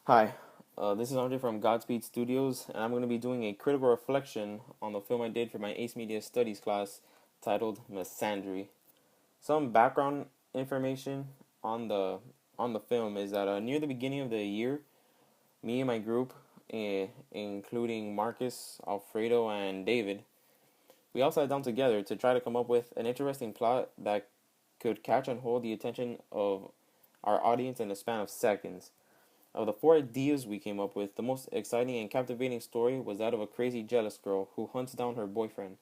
Hi, this is Andrei from Godspeed Studios, and I'm going to be doing a critical reflection on the film I did for my Ace Media Studies class titled Misandry. Some background information on the film is that near the beginning of the year, me and my group, including Marcus, Alfredo, and David, we all sat down together to try to come up with an interesting plot that could catch and hold the attention of our audience in a span of seconds. Of the four ideas we came up with, the most exciting and captivating story was that of a crazy jealous girl who hunts down her boyfriend.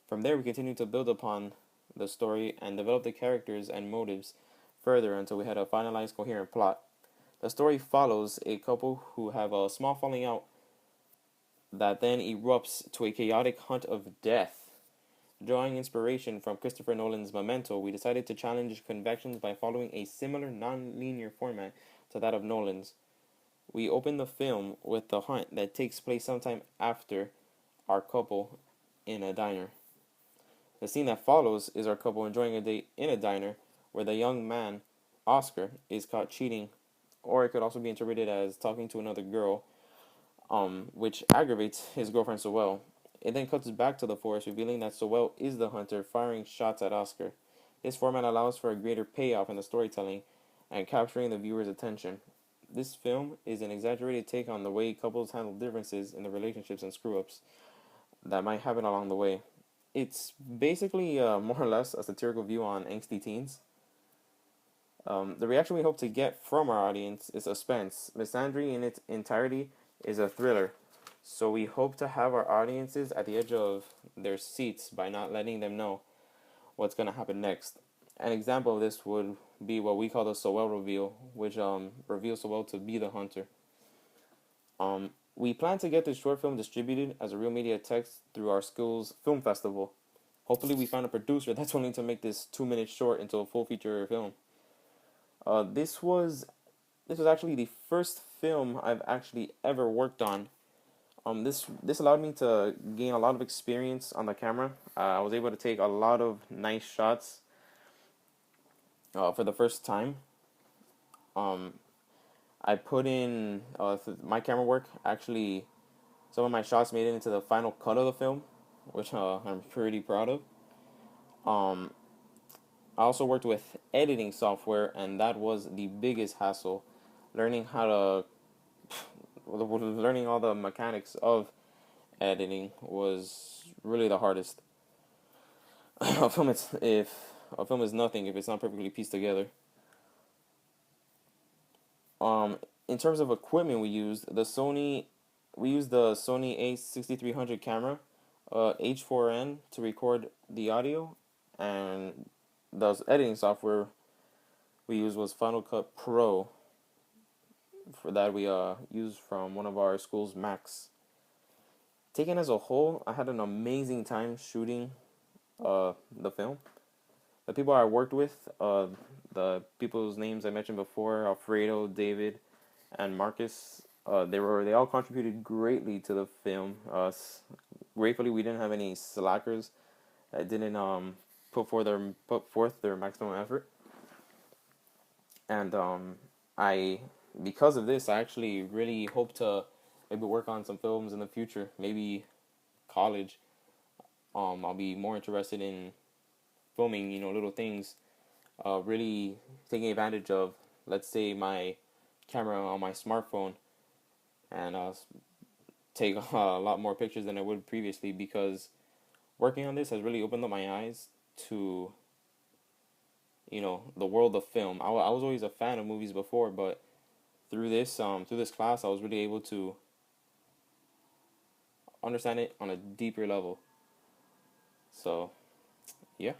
From there, we continued to build upon the story and develop the characters and motives further until we had a finalized coherent plot. The story follows a couple who have a small falling out that then erupts to a chaotic hunt of death. Drawing inspiration from Christopher Nolan's Memento, we decided to challenge conventions by following a similar non-linear format to that of Nolan's. We open the film with the hunt that takes place sometime after our couple in a diner. The scene that follows is our couple enjoying a date in a diner where the young man, Oscar, is caught cheating, or it could also be interpreted as talking to another girl, which aggravates his girlfriend Sewell. It then cuts back to the forest, revealing that Sewell is the hunter firing shots at Oscar. This format allows for a greater payoff in the storytelling and capturing the viewer's attention. This film is an exaggerated take on the way couples handle differences in their relationships and screw ups that might happen along the way. It's basically more or less a satirical view on angsty teens. The reaction we hope to get from our audience is suspense. Misandry in its entirety is a thriller, so we hope to have our audiences at the edge of their seats by not letting them know what's going to happen next. An example of this would be what we call the Sewell reveal, which reveals Sewell to be the hunter. We plan to get this short film distributed as a real media text through our school's film festival. Hopefully, we find a producer that's willing to make this 2 minute short into a full feature film. Uh, this was this was actually the first film I've actually ever worked on. This allowed me to gain a lot of experience on the camera. I was able to take a lot of nice shots for the first time. Um, I put in my camera work. Actually, some of my shots made it into the final cut of the film, which I'm pretty proud of. Um, I also worked with editing software, and that was the biggest hassle. Learning how to, learning all the mechanics of editing was really the hardest. If a film is nothing if it's not perfectly pieced together. Um, in terms of equipment, we used the Sony A6300 camera, H4n to record the audio, and the editing software we used was Final Cut Pro. For that, we used from one of our school's Macs. Taken as a whole, I had an amazing time shooting the film. The people I worked with, the people's names I mentioned before, Alfredo, David, and Marcus, they all contributed greatly to the film. Gratefully, we didn't have any slackers that didn't put forth their maximum effort, and I because of this, I actually really hope to maybe work on some films in the future, maybe college. I'll be more interested in filming, little things, really taking advantage of, let's say, my camera on my smartphone, and take a lot more pictures than I would previously, because working on this has really opened up my eyes to, the world of film. I was always a fan of movies before, but through this class, I was really able to understand it on a deeper level. So, yeah.